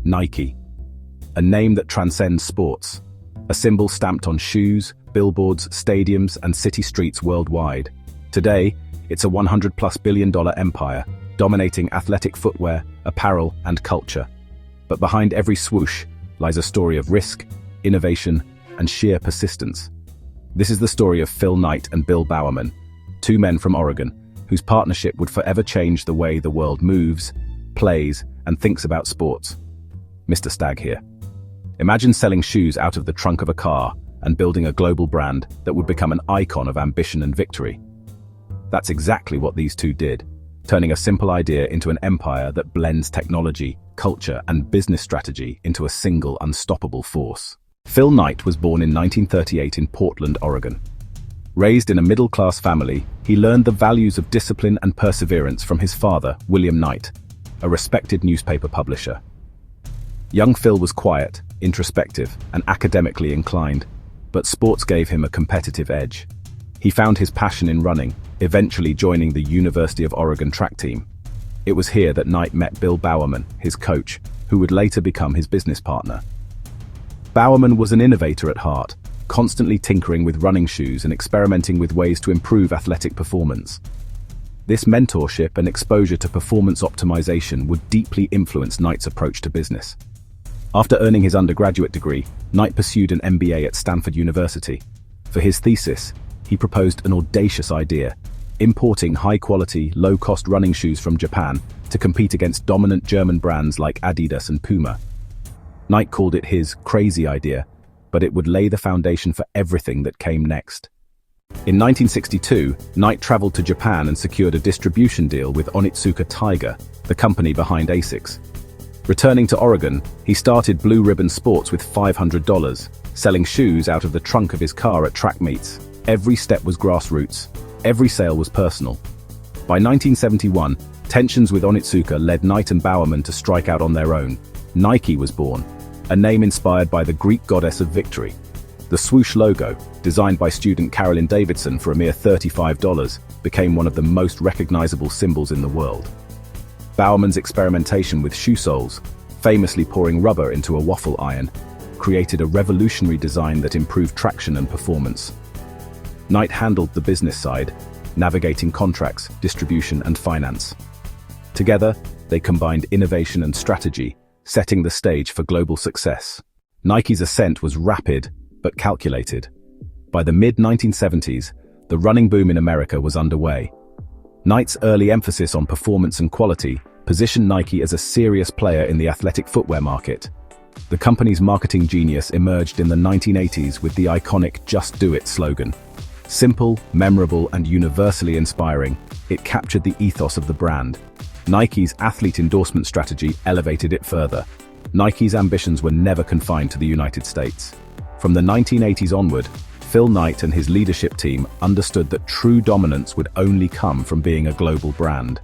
Nike. A name that transcends sports. A symbol stamped on shoes, billboards, stadiums, and city streets worldwide. Today, it's a $100+ billion empire, dominating athletic footwear, apparel, and culture. But behind every swoosh lies a story of risk, innovation, and sheer persistence. This is the story of Phil Knight and Bill Bowerman, two men from Oregon, whose partnership would forever change the way the world moves, plays, and thinks about sports. Mr. Stag here. Imagine selling shoes out of the trunk of a car and building a global brand that would become an icon of ambition and victory. That's exactly what these two did, turning a simple idea into an empire that blends technology, culture, and business strategy into a single unstoppable force. Phil Knight was born in 1938 in Portland, Oregon. Raised in a middle-class family, he learned the values of discipline and perseverance from his father, William Knight, a respected newspaper publisher. Young Phil was quiet, introspective, and academically inclined, but sports gave him a competitive edge. He found his passion in running, eventually joining the University of Oregon track team. It was here that Knight met Bill Bowerman, his coach, who would later become his business partner. Bowerman was an innovator at heart, constantly tinkering with running shoes and experimenting with ways to improve athletic performance. This mentorship and exposure to performance optimization would deeply influence Knight's approach to business. After earning his undergraduate degree, Knight pursued an MBA at Stanford University. For his thesis, he proposed an audacious idea: importing high-quality, low-cost running shoes from Japan to compete against dominant German brands like Adidas and Puma. Knight called it his crazy idea, but it would lay the foundation for everything that came next. In 1962, Knight traveled to Japan and secured a distribution deal with Onitsuka Tiger, the company behind ASICS. Returning to Oregon, he started Blue Ribbon Sports with $500, selling shoes out of the trunk of his car at track meets. Every step was grassroots. Every sale was personal. By 1971, tensions with Onitsuka led Knight and Bowerman to strike out on their own. Nike was born, a name inspired by the Greek goddess of victory. The swoosh logo, designed by student Carolyn Davidson for a mere $35, became one of the most recognizable symbols in the world. Bowerman's experimentation with shoe soles, famously pouring rubber into a waffle iron, created a revolutionary design that improved traction and performance. Knight handled the business side, navigating contracts, distribution, and finance. Together, they combined innovation and strategy, setting the stage for global success. Nike's ascent was rapid, but calculated. By the mid-1970s, the running boom in America was underway. Knight's early emphasis on performance and quality positioned Nike as a serious player in the athletic footwear market. The company's marketing genius emerged in the 1980s with the iconic "Just Do It" slogan. Simple, memorable, and universally inspiring, it captured the ethos of the brand. Nike's athlete endorsement strategy elevated it further. Nike's ambitions were never confined to the United States. From the 1980s onward, Phil Knight and his leadership team understood that true dominance would only come from being a global brand.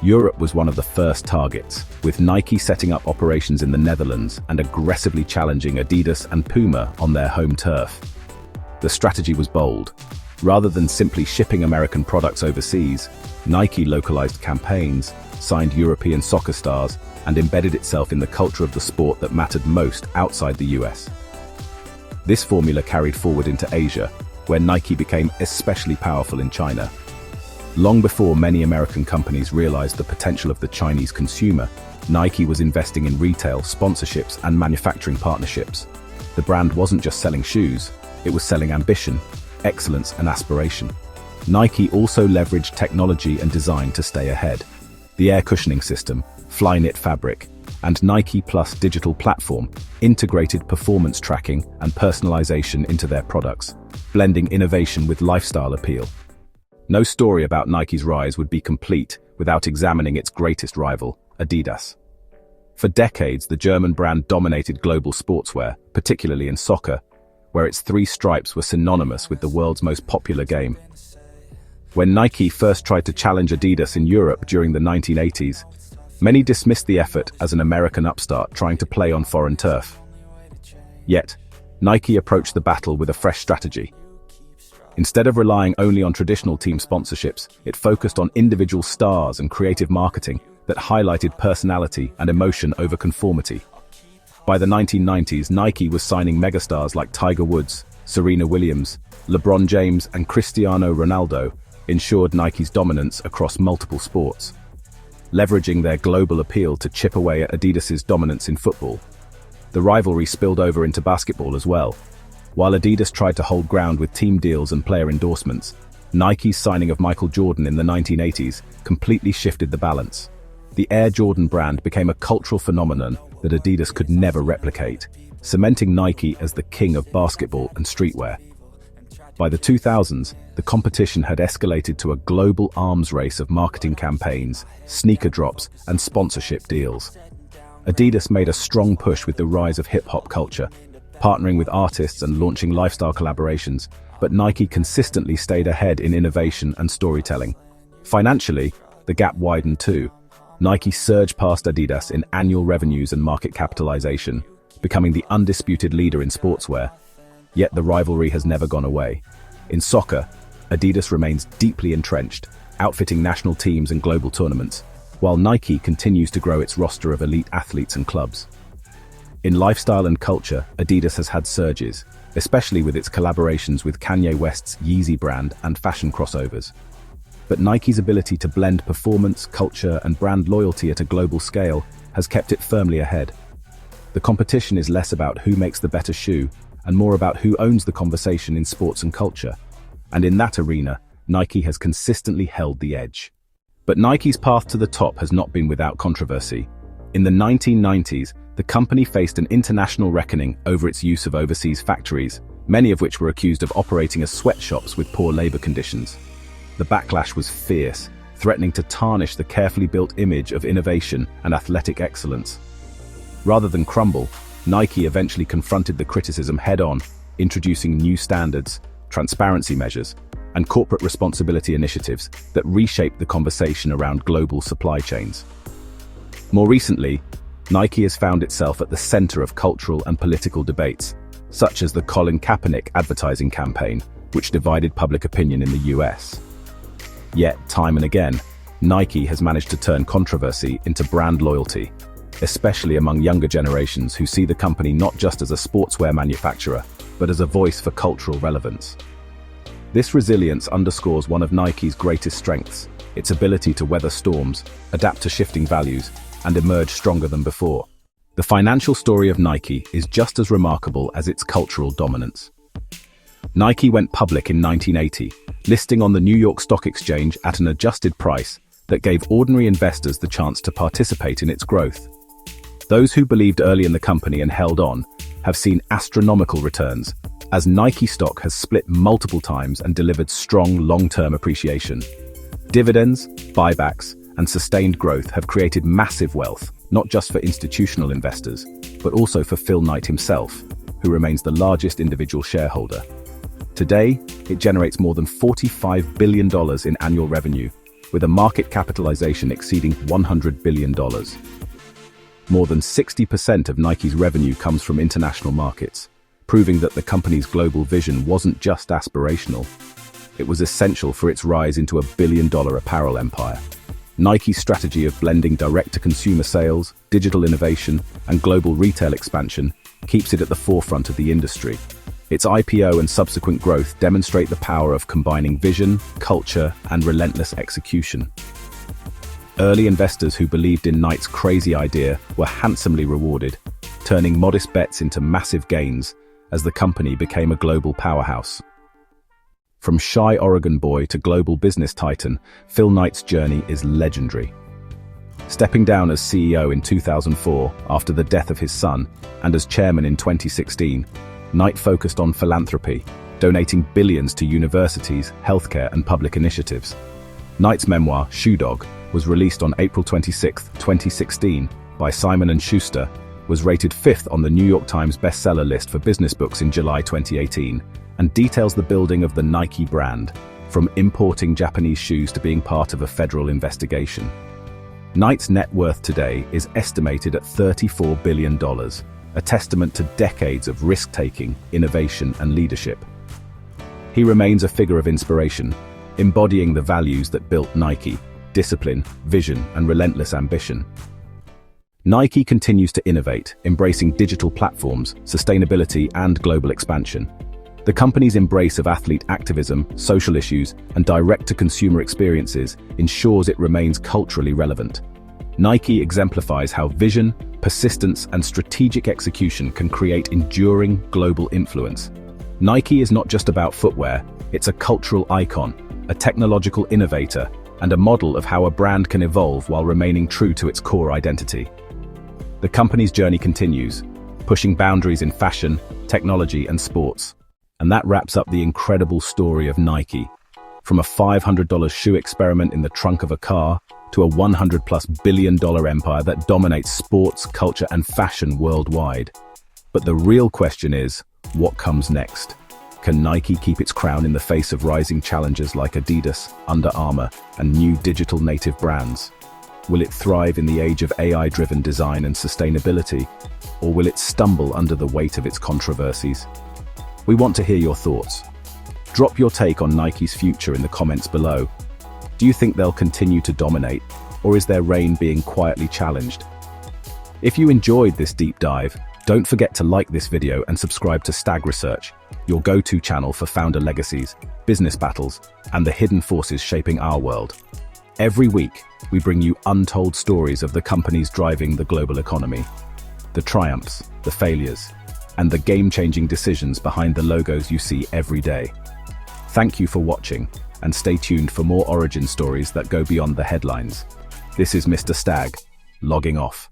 Europe was one of the first targets, with Nike setting up operations in the Netherlands and aggressively challenging Adidas and Puma on their home turf. The strategy was bold. Rather than simply shipping American products overseas, Nike localized campaigns, signed European soccer stars, and embedded itself in the culture of the sport that mattered most outside the US. This formula carried forward into Asia, where Nike became especially powerful in China. Long before many American companies realized the potential of the Chinese consumer, Nike was investing in retail, sponsorships, and manufacturing partnerships. The brand wasn't just selling shoes, it was selling ambition, excellence, and aspiration. Nike also leveraged technology and design to stay ahead. The air cushioning system, Flyknit fabric, and Nike Plus digital platform integrated performance tracking and personalization into their products, blending innovation with lifestyle appeal. No story about Nike's rise would be complete without examining its greatest rival, Adidas. For decades, the German brand dominated global sportswear, particularly in soccer, where its three stripes were synonymous with the world's most popular game. When Nike first tried to challenge Adidas in Europe during the 1980s, many dismissed the effort as an American upstart trying to play on foreign turf. Yet, Nike approached the battle with a fresh strategy. Instead of relying only on traditional team sponsorships, it focused on individual stars and creative marketing that highlighted personality and emotion over conformity. By the 1990s, Nike was signing megastars like Tiger Woods, Serena Williams, LeBron James, and Cristiano Ronaldo, ensured Nike's dominance across multiple sports, leveraging their global appeal to chip away at Adidas's dominance in football. The rivalry spilled over into basketball as well. While Adidas tried to hold ground with team deals and player endorsements, Nike's signing of Michael Jordan in the 1980s completely shifted the balance. The Air Jordan brand became a cultural phenomenon that Adidas could never replicate, cementing Nike as the king of basketball and streetwear. By the 2000s, the competition had escalated to a global arms race of marketing campaigns, sneaker drops, and sponsorship deals. Adidas made a strong push with the rise of hip-hop culture, partnering with artists and launching lifestyle collaborations, but Nike consistently stayed ahead in innovation and storytelling. Financially, the gap widened too. Nike surged past Adidas in annual revenues and market capitalization, becoming the undisputed leader in sportswear. Yet the rivalry has never gone away. In soccer, Adidas remains deeply entrenched, outfitting national teams and global tournaments, while Nike continues to grow its roster of elite athletes and clubs. In lifestyle and culture, Adidas has had surges, especially with its collaborations with Kanye West's Yeezy brand and fashion crossovers. But Nike's ability to blend performance, culture, and brand loyalty at a global scale has kept it firmly ahead. The competition is less about who makes the better shoe, and more about who owns the conversation in sports and culture. And in that arena, Nike has consistently held the edge. But Nike's path to the top has not been without controversy. In the 1990s, the company faced an international reckoning over its use of overseas factories, many of which were accused of operating as sweatshops with poor labor conditions. The backlash was fierce, threatening to tarnish the carefully built image of innovation and athletic excellence. Rather than crumble, Nike eventually confronted the criticism head-on, introducing new standards, transparency measures, and corporate responsibility initiatives that reshaped the conversation around global supply chains. More recently, Nike has found itself at the center of cultural and political debates, such as the Colin Kaepernick advertising campaign, which divided public opinion in the US. Yet, time and again, Nike has managed to turn controversy into brand loyalty, especially among younger generations who see the company not just as a sportswear manufacturer, but as a voice for cultural relevance. This resilience underscores one of Nike's greatest strengths, its ability to weather storms, adapt to shifting values, and emerge stronger than before. The financial story of Nike is just as remarkable as its cultural dominance. Nike went public in 1980, listing on the New York Stock Exchange at an adjusted price that gave ordinary investors the chance to participate in its growth. Those who believed early in the company and held on have seen astronomical returns, as Nike stock has split multiple times and delivered strong long-term appreciation. Dividends, buybacks, and sustained growth have created massive wealth, not just for institutional investors, but also for Phil Knight himself, who remains the largest individual shareholder. Today, it generates more than $45 billion in annual revenue, with a market capitalization exceeding $100 billion. More than 60% of Nike's revenue comes from international markets, proving that the company's global vision wasn't just aspirational. It was essential for its rise into a billion-dollar apparel empire. Nike's strategy of blending direct-to-consumer sales, digital innovation, and global retail expansion keeps it at the forefront of the industry. Its IPO and subsequent growth demonstrate the power of combining vision, culture, and relentless execution. Early investors who believed in Knight's crazy idea were handsomely rewarded, turning modest bets into massive gains as the company became a global powerhouse. From shy Oregon boy to global business titan, Phil Knight's journey is legendary. Stepping down as CEO in 2004 after the death of his son, and as chairman in 2016, Knight focused on philanthropy, donating billions to universities, healthcare, and public initiatives. Knight's memoir, Shoe Dog, was released on April 26, 2016, by Simon & Schuster, was rated 5th on the New York Times bestseller list for business books in July 2018, and details the building of the Nike brand, from importing Japanese shoes to being part of a federal investigation. Knight's net worth today is estimated at $34 billion, a testament to decades of risk-taking, innovation, and leadership. He remains a figure of inspiration, embodying the values that built Nike: discipline, vision, and relentless ambition. Nike continues to innovate, embracing digital platforms, sustainability, and global expansion. The company's embrace of athlete activism, social issues, and direct-to-consumer experiences ensures it remains culturally relevant. Nike exemplifies how vision, persistence, and strategic execution can create enduring global influence. Nike is not just about footwear, it's a cultural icon, a technological innovator, and a model of how a brand can evolve while remaining true to its core identity. The company's journey continues, pushing boundaries in fashion, technology, and sports. And that wraps up the incredible story of Nike. From a $500 shoe experiment in the trunk of a car to a $100+ billion empire that dominates sports, culture, and fashion worldwide. But the real question is, what comes next? Can Nike keep its crown in the face of rising challengers like Adidas, Under Armour, and new digital native brands? Will it thrive in the age of AI-driven design and sustainability, or will it stumble under the weight of its controversies? We want to hear your thoughts. Drop your take on Nike's future in the comments below. Do you think they'll continue to dominate, or is their reign being quietly challenged? If you enjoyed this deep dive, don't forget to like this video and subscribe to Stag Research, your go-to channel for founder legacies, business battles, and the hidden forces shaping our world. Every week, we bring you untold stories of the companies driving the global economy, the triumphs, the failures, and the game-changing decisions behind the logos you see every day. Thank you for watching, and stay tuned for more origin stories that go beyond the headlines. This is Mr. Stag, logging off.